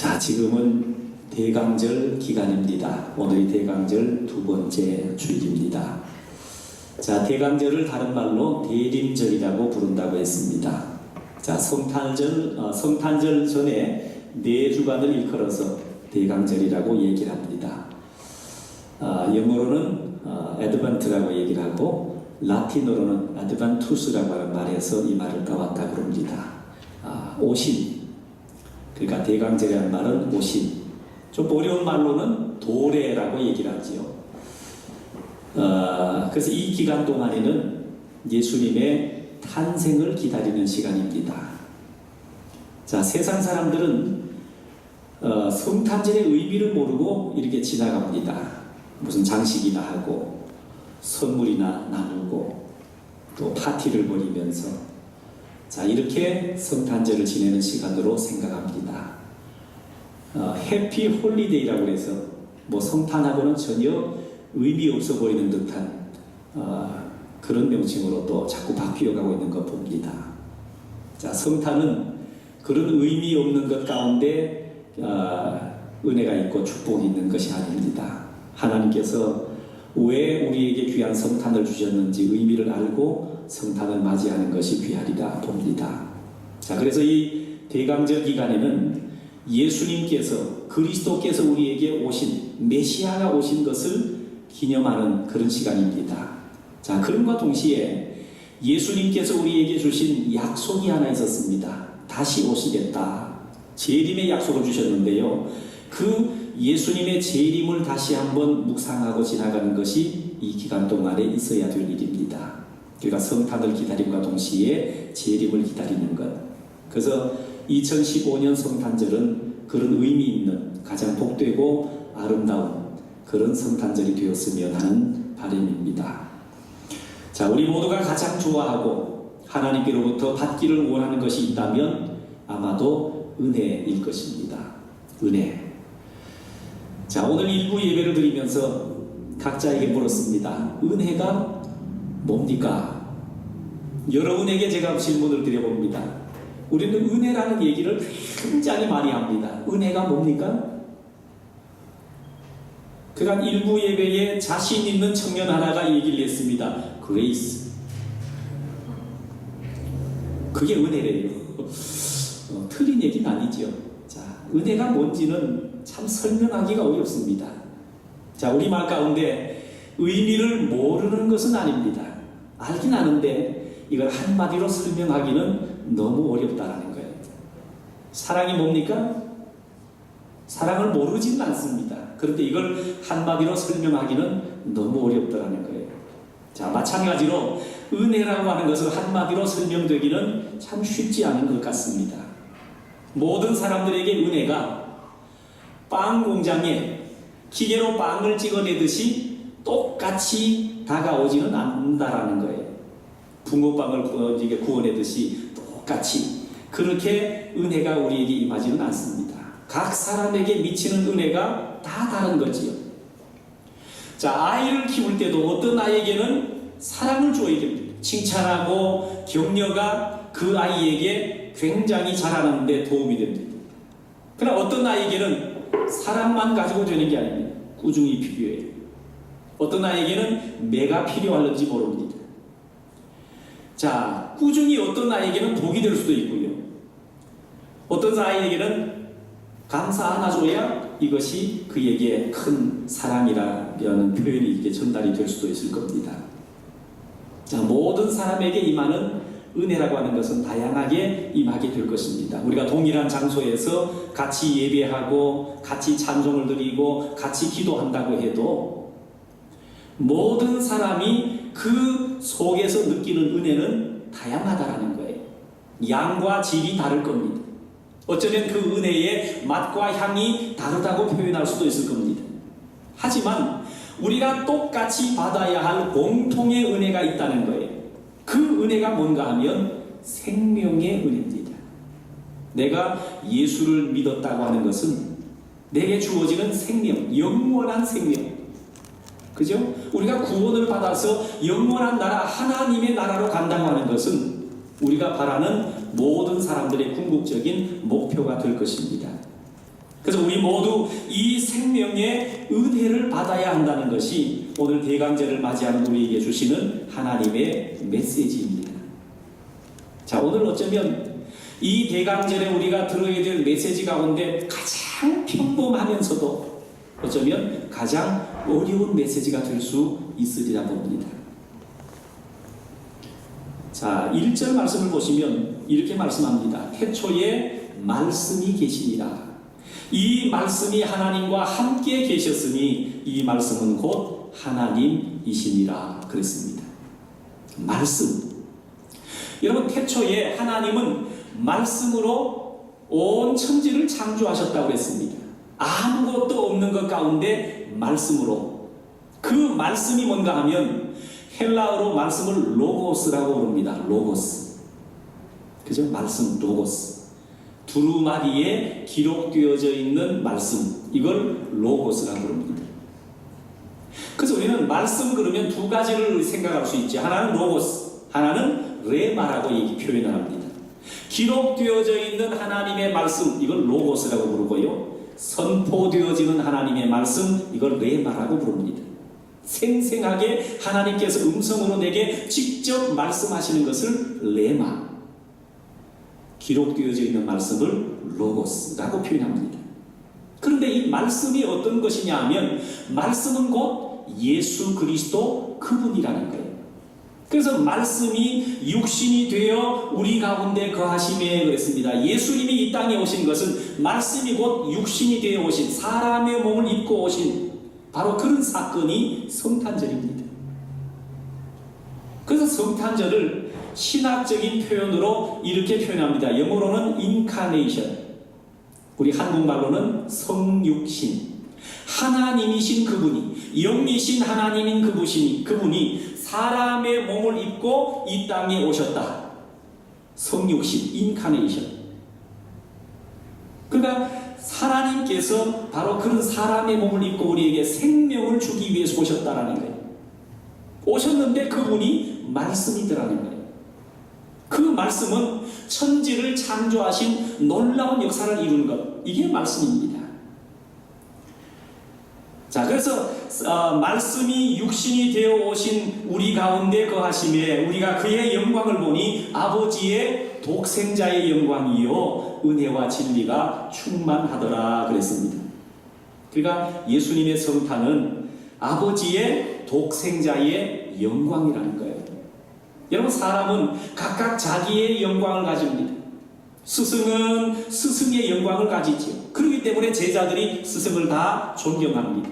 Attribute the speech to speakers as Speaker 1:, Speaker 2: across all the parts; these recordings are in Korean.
Speaker 1: 자, 지금은 대강절 기간입니다. 오늘이 대강절 두 번째 주일입니다. 자, 대강절을 다른 말로 대림절이라고 부른다고 했습니다. 자, 성탄절 전에 4주간을 일컬어서 대강절이라고 얘기를 합니다. 영어로는 advent라고 얘기를 하고 라틴어로는 adventus라고 하는 말에서 이 말을 따왔다 그럽니다. 오신, 그러니까 대강절이라는 말은 오신, 좀 어려운 말로는 도래라고 얘기를 하지요. 그래서 이 기간 동안에는 예수님의 탄생을 기다리는 시간입니다. 자, 세상 사람들은 성탄절의 의미를 모르고 이렇게 지나갑니다. 무슨 장식이나 하고 선물이나 나누고 또 파티를 벌이면서 자, 이렇게 성탄절을 지내는 시간으로 생각합니다. 해피 홀리데이라고 해서 뭐 성탄하고는 전혀 의미 없어 보이는 듯한 그런 명칭으로 또 자꾸 바뀌어가고 있는 것 봅니다. 자, 성탄은 그런 의미 없는 것 가운데 은혜가 있고 축복이 있는 것이 아닙니다. 하나님께서 왜 우리에게 귀한 성탄을 주셨는지 의미를 알고 성탄을 맞이하는 것이 귀하리라 봅니다. 자, 그래서 이 대강절 기간에는 예수님께서, 그리스도께서 우리에게 오신, 메시아가 오신 것을 기념하는 그런 시간입니다. 자, 그럼과 동시에 예수님께서 우리에게 주신 약속이 하나 있었습니다. 다시 오시겠다. 재림의 약속을 주셨는데요. 그 예수님의 재림을 다시 한번 묵상하고 지나가는 것이 이 기간 동안에 있어야 될 일입니다. 그러니까 성탄을 기다림과 동시에 재림을 기다리는 것. 그래서 2015년 성탄절은 그런 의미 있는 가장 복되고 아름다운 그런 성탄절이 되었으면 하는 바람입니다. 자, 우리 모두가 가장 좋아하고 하나님께로부터 받기를 원하는 것이 있다면 아마도 은혜일 것입니다. 은혜. 자, 오늘 일부 예배를 드리면서 각자에게 물었습니다. 은혜가 뭡니까? 여러분에게 제가 질문을 드려봅니다. 우리는 은혜라는 얘기를 굉장히 많이 합니다. 은혜가 뭡니까? 그간 일부 예배에 자신 있는 청년 하나가 얘기를 했습니다. 그레이스. 그게 은혜래요. 틀린 얘기는 아니죠. 자, 은혜가 뭔지는 참 설명하기가 어렵습니다. 자, 우리말 가운데 의미를 모르는 것은 아닙니다. 알긴 아는데 이걸 한마디로 설명하기는 너무 어렵다라는 거예요. 사랑이 뭡니까? 사랑을 모르지는 않습니다. 그런데 이걸 한마디로 설명하기는 너무 어렵다라는 거예요. 자, 마찬가지로 은혜라고 하는 것을 한마디로 설명되기는 참 쉽지 않은 것 같습니다. 모든 사람들에게 은혜가 빵 공장에 기계로 빵을 찍어내듯이 똑같이 다가오지는 않는다라는 거예요. 붕어빵을 구워내듯이 똑같이 그렇게 은혜가 우리에게 임하지는 않습니다. 각 사람에게 미치는 은혜가 다 다른 거지요. 자, 아이를 키울 때도 어떤 아이에게는 사랑을 줘야 됩니다. 칭찬하고 격려가 그 아이에게 굉장히 자라는 데 도움이 됩니다. 그러나 어떤 아이에게는 사랑만 가지고 되는 게 아닙니다. 꾸준히 필요해요. 어떤 아이에게는 매가 필요할는지 모릅니다. 자, 꾸준히 어떤 아이에게는 독이 될 수도 있고요. 어떤 아이에게는 감사 하나 줘야 이것이 그에게 큰 사랑이라는 표현이 이렇게 전달이 될 수도 있을 겁니다. 자, 모든 사람에게 임하는 은혜라고 하는 것은 다양하게 임하게 될 것입니다. 우리가 동일한 장소에서 같이 예배하고 같이 찬송을 드리고 같이 기도한다고 해도 모든 사람이 그 속에서 느끼는 은혜는 다양하다라는 거예요. 양과 질이 다를 겁니다. 어쩌면 그 은혜의 맛과 향이 다르다고 표현할 수도 있을 겁니다. 하지만 우리가 똑같이 받아야 할 공통의 은혜가 있다는 거예요. 그 은혜가 뭔가 하면 생명의 은혜입니다. 내가 예수를 믿었다고 하는 것은 내게 주어지는 생명, 영원한 생명. 그죠? 우리가 구원을 받아서 영원한 나라, 하나님의 나라로 간다고 하는 것은 우리가 바라는 모든 사람들의 궁극적인 목표가 될 것입니다. 그래서 우리 모두 이 생명의 은혜를 받아야 한다는 것이 오늘 대강제를 맞이하는 우리에게 주시는 하나님의 메시지입니다. 자, 오늘 어쩌면 이 대강절에 우리가 들어야 될 메시지 가운데 가장 평범하면서도 어쩌면 가장 어려운 메시지가 될 수 있으리라 봅니다. 자, 1절 말씀을 보시면 이렇게 말씀합니다. 태초에 말씀이 계시니라. 이 말씀이 하나님과 함께 계셨으니 이 말씀은 곧 하나님이시니라 그랬습니다. 말씀. 여러분, 태초에 하나님은 말씀으로 온 천지를 창조하셨다고 했습니다. 아무것도 없는 것 가운데 말씀으로. 그 말씀이 뭔가 하면 헬라어로 말씀을 로고스라고 부릅니다. 로고스. 그죠? 말씀, 로고스. 두루마리에 기록되어져 있는 말씀, 이걸 로고스라고 부릅니다. 그래서 우리는 말씀 그러면 두 가지를 생각할 수 있죠. 하나는 로고스, 하나는 레마라고 표현을 합니다. 기록되어져 있는 하나님의 말씀, 이걸 로고스라고 부르고요. 선포되어지는 하나님의 말씀, 이걸 레마라고 부릅니다. 생생하게 하나님께서 음성으로 내게 직접 말씀하시는 것을 레마, 기록되어져 있는 말씀을 로고스라고 표현합니다. 그런데 이 말씀이 어떤 것이냐 하면 말씀은 곧 예수 그리스도 그분이라는 거예요. 그래서 말씀이 육신이 되어 우리 가운데 거하심에 그랬습니다. 예수님이 이 땅에 오신 것은 말씀이 곧 육신이 되어 오신, 사람의 몸을 입고 오신 바로 그런 사건이 성탄절입니다. 그래서 성탄절을 신학적인 표현으로 이렇게 표현합니다. 영어로는 incarnation, 우리 한국말로는 성육신. 하나님이신 그분이, 영이신 하나님인 그분이 사람의 몸을 입고 이 땅에 오셨다. 성육신, 인카네이션. 그러니까 하나님께서 바로 그런 사람의 몸을 입고 우리에게 생명을 주기 위해서 오셨다라는 거예요. 오셨는데 그분이 말씀이더라는 거예요. 그 말씀은 천지를 창조하신 놀라운 역사를 이룬 것, 이게 말씀입니다. 자, 그래서 말씀이 육신이 되어 오신 우리 가운데 거하심에 우리가 그의 영광을 보니 아버지의 독생자의 영광이요 은혜와 진리가 충만하더라 그랬습니다. 그러니까 예수님의 성탄은 아버지의 독생자의 영광이라는 거예요. 여러분, 사람은 각각 자기의 영광을 가집니다. 스승은 스승의 영광을 가지죠. 그렇기 때문에 제자들이 스승을 다 존경합니다.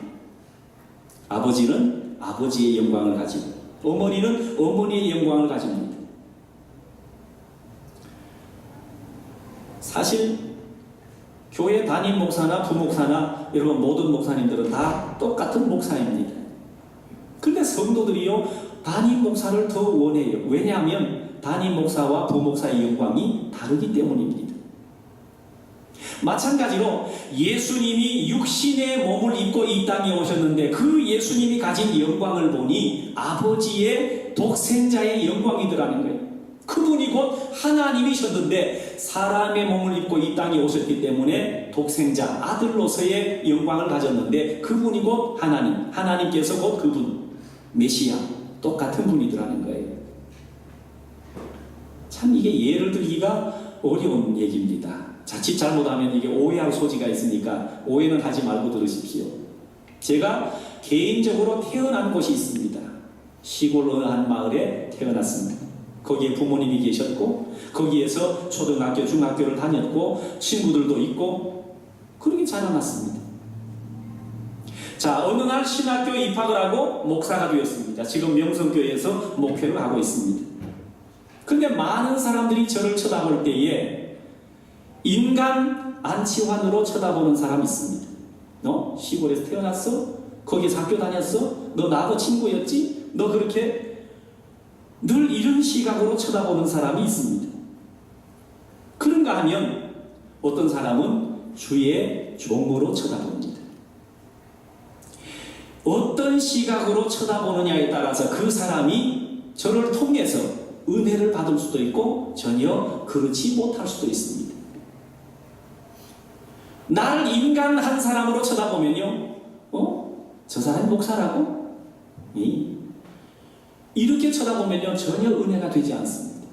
Speaker 1: 아버지는 아버지의 영광을 가지고 어머니는 어머니의 영광을 가집니다. 사실 교회 담임 목사나 부목사나 여러분 모든 목사님들은 다 똑같은 목사입니다. 그런데 성도들이요 담임 목사를 더 원해요. 왜냐하면 담임 목사와 부목사의 영광이 다르기 때문입니다. 마찬가지로 예수님이 육신의 몸을 입고 이 땅에 오셨는데 그 예수님이 가진 영광을 보니 아버지의 독생자의 영광이더라는 거예요. 그분이 곧 하나님이셨는데 사람의 몸을 입고 이 땅에 오셨기 때문에 독생자, 아들로서의 영광을 가졌는데 그분이 곧 하나님, 하나님께서 곧 그분, 메시아, 똑같은 분이더라는 거예요. 참 이게 예를 들기가 어려운 얘기입니다. 자칫 잘못하면 이게 오해할 소지가 있으니까 오해는 하지 말고 들으십시오. 제가 개인적으로 태어난 곳이 있습니다. 시골 어느 한 마을에 태어났습니다. 거기에 부모님이 계셨고 거기에서 초등학교, 중학교를 다녔고 친구들도 있고 그렇게 자라났습니다. 자, 어느 날 신학교에 입학을 하고 목사가 되었습니다. 지금 명성교회에서 목회를 하고 있습니다. 그런데 많은 사람들이 저를 쳐다볼 때에 인간 안치환으로 쳐다보는 사람이 있습니다. 너 시골에서 태어났어? 거기서 학교 다녔어? 너 나하고 친구였지? 너 그렇게 늘 이런 시각으로 쳐다보는 사람이 있습니다. 그런가 하면 어떤 사람은 주의 종으로 쳐다봅니다. 어떤 시각으로 쳐다보느냐에 따라서 그 사람이 저를 통해서 은혜를 받을 수도 있고 전혀 그렇지 못할 수도 있습니다. 나를 인간 한 사람으로 쳐다보면요, 저 사람이 목사라고? 이렇게 쳐다보면요, 전혀 은혜가 되지 않습니다.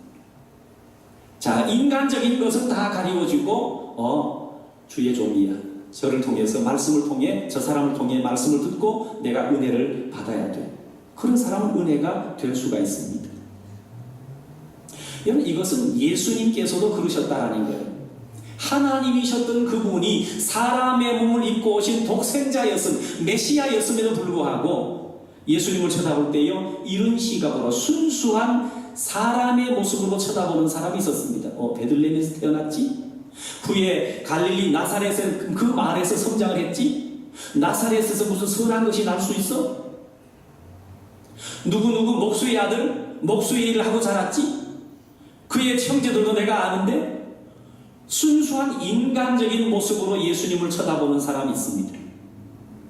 Speaker 1: 자, 인간적인 것은 다 가리워주고, 주의 종이야. 저를 통해서, 말씀을 통해, 저 사람을 통해 말씀을 듣고 내가 은혜를 받아야 돼. 그런 사람은 은혜가 될 수가 있습니다. 여러분, 이것은 예수님께서도 그러셨다라는 거예요. 하나님이셨던 그분이 사람의 몸을 입고 오신 독생자였음, 메시아였음에도 불구하고 예수님을 쳐다볼 때요, 이런 시각으로 순수한 사람의 모습으로 쳐다보는 사람이 있었습니다. 베들레헴에서 태어났지? 후에 갈릴리 나사렛에 그 마을에서 성장을 했지? 나사렛에서 무슨 선한 것이 날 수 있어? 누구누구 목수의 아들, 목수의 일을 하고 자랐지? 그의 형제들도 내가 아는데, 순수한 인간적인 모습으로 예수님을 쳐다보는 사람이 있습니다.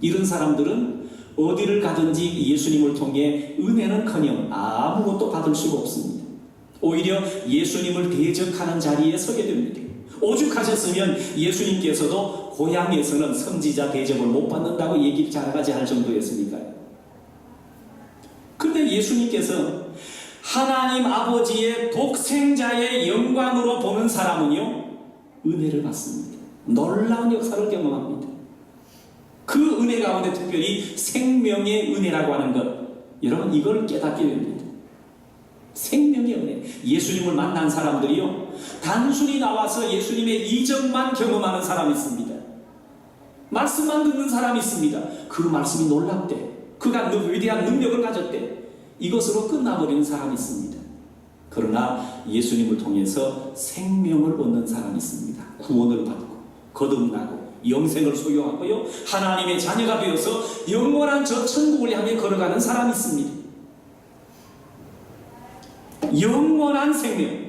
Speaker 1: 이런 사람들은 어디를 가든지 예수님을 통해 은혜는커녕 아무것도 받을 수가 없습니다. 오히려 예수님을 대적하는 자리에 서게 됩니다. 오죽하셨으면 예수님께서도 고향에서는 선지자 대접을 못 받는다고 얘기 잘까지 할 정도였으니까요. 그런데 예수님께서 하나님 아버지의 독생자의 영광으로 보는 사람은요, 은혜를 받습니다. 놀라운 역사를 경험합니다. 그 은혜 가운데 특별히 생명의 은혜라고 하는 것, 여러분 이걸 깨닫게 됩니다. 생명의 은혜. 예수님을 만난 사람들이요, 단순히 나와서 예수님의 이적만 경험하는 사람이 있습니다. 말씀만 듣는 사람이 있습니다. 그 말씀이 놀랍대, 그가 위대한 능력을 가졌대, 이것으로 끝나버리는 사람이 있습니다. 그러나 예수님을 통해서 생명을 얻는 사람이 있습니다. 구원을 받고 거듭나고 영생을 소유하고요, 하나님의 자녀가 되어서 영원한 저 천국을 향해 걸어가는 사람이 있습니다. 영원한 생명.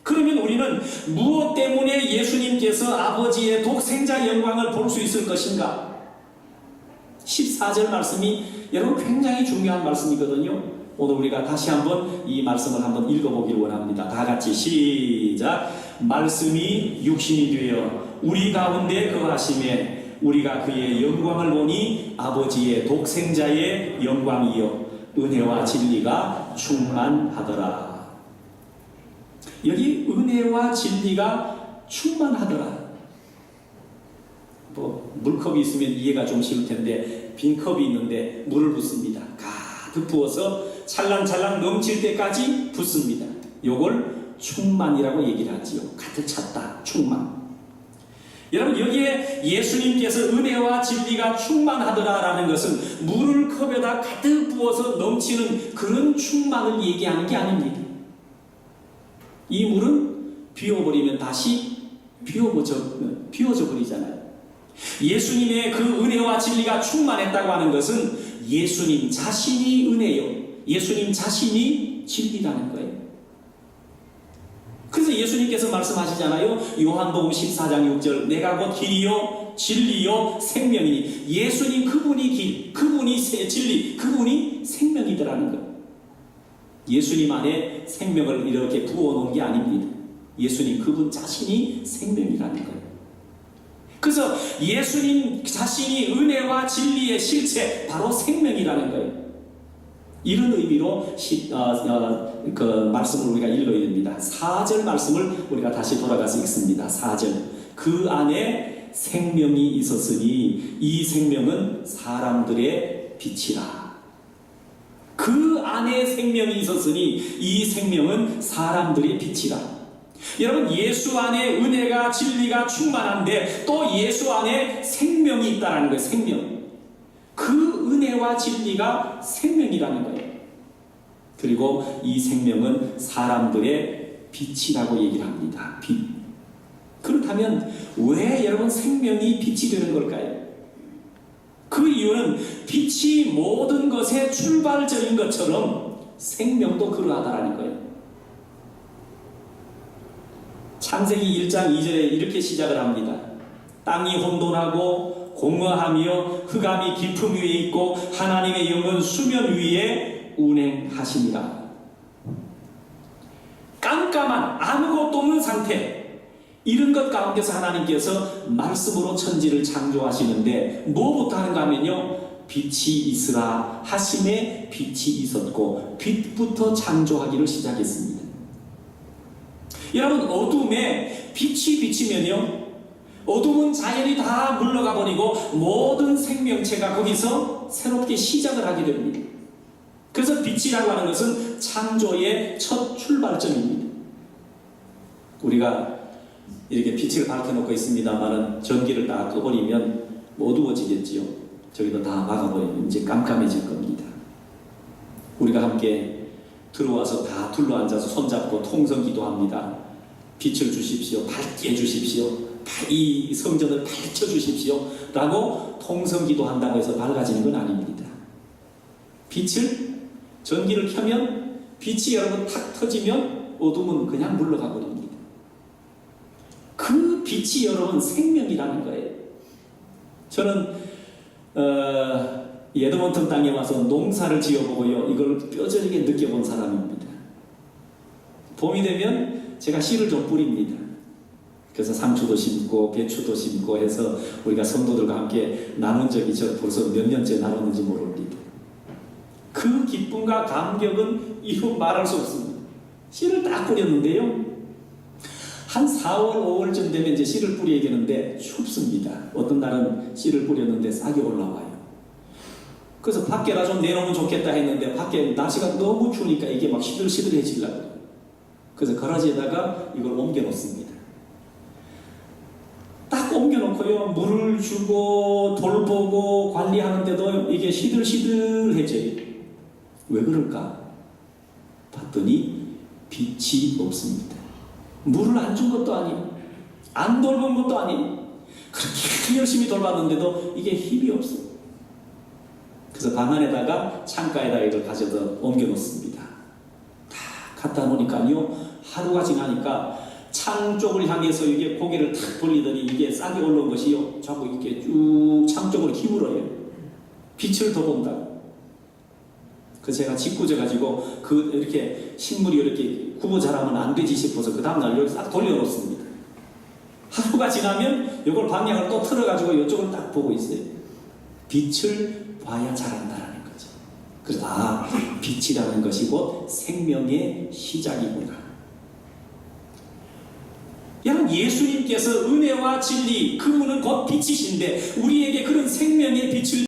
Speaker 1: 그러면 우리는 무엇 때문에 예수님께서 아버지의 독생자 영광을 볼 수 있을 것인가? 14절 말씀이 여러분 굉장히 중요한 말씀이거든요. 오늘 우리가 다시 한번 이 말씀을 한번 읽어보기를 원합니다. 다 같이 시작. 말씀이 육신이 되어 우리 가운데 거하심에 우리가 그의 영광을 보니 아버지의 독생자의 영광이요 은혜와 진리가 충만하더라. 여기 은혜와 진리가 충만하더라. 물컵이 있으면 이해가 좀 쉬울 텐데, 빈 컵이 있는데 물을 붓습니다. 가득 부어서 찰랑찰랑 넘칠 때까지 붓습니다. 요걸 충만이라고 얘기를 하지요. 가득 찼다, 충만. 여러분, 여기에 예수님께서 은혜와 진리가 충만하더라라는 것은 물을 컵에다 가득 부어서 넘치는 그런 충만을 얘기하는 게 아닙니다. 이 물은 비워버리면 다시 비워져 버리잖아요. 예수님의 그 은혜와 진리가 충만했다고 하는 것은 예수님 자신이 은혜요, 예수님 자신이 진리라는 거예요. 그래서 예수님께서 말씀하시잖아요. 요한복음 14장 6절, 내가 곧 길이요 진리요 생명이니. 예수님 그분이 길, 그분이 진리, 그분이 생명이더라는 거예요. 예수님 안에 생명을 이렇게 부어놓은 게 아닙니다. 예수님 그분 자신이 생명이라는 거예요. 그래서 예수님 자신이 은혜와 진리의 실체, 바로 생명이라는 거예요. 이런 의미로 그 말씀을 우리가 읽어야 됩니다. 4절 말씀을 우리가 다시 돌아가서 읽습니다. 4절. 그 안에 생명이 있었으니 이 생명은 사람들의 빛이라. 그 안에 생명이 있었으니 이 생명은 사람들의 빛이라. 여러분, 예수 안에 은혜가 진리가 충만한데 또 예수 안에 생명이 있다는 거예요. 생명. 그 은혜와 진리가 생명이라는 거예요. 그리고 이 생명은 사람들의 빛이라고 얘기를 합니다. 빛. 그렇다면 왜 여러분 생명이 빛이 되는 걸까요? 그 이유는 빛이 모든 것의 출발점인 것처럼 생명도 그러하다라는 거예요. 창세기 1장 2절에 이렇게 시작을 합니다. 땅이 혼돈하고 공허하며 흑암이 깊음 위에 있고 하나님의 영은 수면 위에 운행하시니라. 깜깜한 아무것도 없는 상태, 이런 것 가운데서 하나님께서 말씀으로 천지를 창조하시는데 뭐부터 하는가 하면요, 빛이 있으라 하심에 빛이 있었고 빛부터 창조하기를 시작했습니다. 여러분, 어둠에 빛이 비치면요, 어둠은 자연이 다 물러가 버리고 모든 생명체가 거기서 새롭게 시작을 하게 됩니다. 그래서 빛이라고 하는 것은 창조의 첫 출발점입니다. 우리가 이렇게 빛을 밝혀놓고 있습니다만은 전기를 다 꺼버리면 어두워지겠지요. 저기도 다 막아버리면 이제 깜깜해질 겁니다. 우리가 함께 들어와서 다 둘러앉아서 손잡고 통성기도합니다. 빛을 주십시오. 밝게 해주십시오. 이 성전을 밝혀주십시오. 라고 통성기도한다고 해서 밝아지는 건 아닙니다. 전기를 켜면 빛이 여러분 탁 터지면 어둠은 그냥 물러가 버립니다. 그 빛이 여러분 생명이라는 거예요. 저는 에드먼턴 땅에 와서 농사를 지어보고요, 이걸 뼈저리게 느껴본 사람입니다. 봄이 되면 제가 씨를 좀 뿌립니다. 그래서 상추도 심고 배추도 심고 해서 우리가 성도들과 함께 나눈 적이 저 벌써 몇 년째 나눴는지 모릅니다. 그 기쁨과 감격은 이루 말할 수 없습니다. 씨를 딱 뿌렸는데요, 한 4월, 5월쯤 되면 이제 씨를 뿌리게 되는데 춥습니다. 어떤 날은 씨를 뿌렸는데 싹이 올라와요. 그래서 밖에라 좀 내놓으면 좋겠다 했는데 밖에 날씨가 너무 추우니까 이게 막 시들시들해지려고. 그래서 가라지에다가 이걸 옮겨 놓습니다. 딱 옮겨 놓고요, 물을 주고 돌보고 관리하는데도 이게 시들시들해져요. 왜 그럴까? 봤더니 빛이 없습니다. 물을 안 준 것도 아니에요. 안 돌본 것도 아니에요. 그렇게 열심히 돌봤는데도 이게 힘이 없어요. 그래서 방 안에다가 창가에다 이걸 가져다 옮겨 놓습니다. 다 갖다 놓으니까요, 하루가 지나니까 창 쪽을 향해서 이게 고개를 탁 돌리더니 이게 싹이 올라온 것이요, 자꾸 이렇게 쭉 창 쪽으로 기울어요. 빛을 더 본다고. 그래서 제가 짓궂어가지고 이렇게 식물이 이렇게 구보 자라면 안 되지 싶어서 그 다음날 여기 싹 돌려놓습니다. 하루가 지나면 이걸 방향을 또 틀어가지고 이쪽을 딱 보고 있어요. 빛을 봐야 자란다라는 거죠. 그래서 빛이라는 것이 곧 생명의 시작이구나. 여러분, 예수님께서 은혜와 진리, 그분은 곧 빛이신데 우리에게 그런 생명의 빛을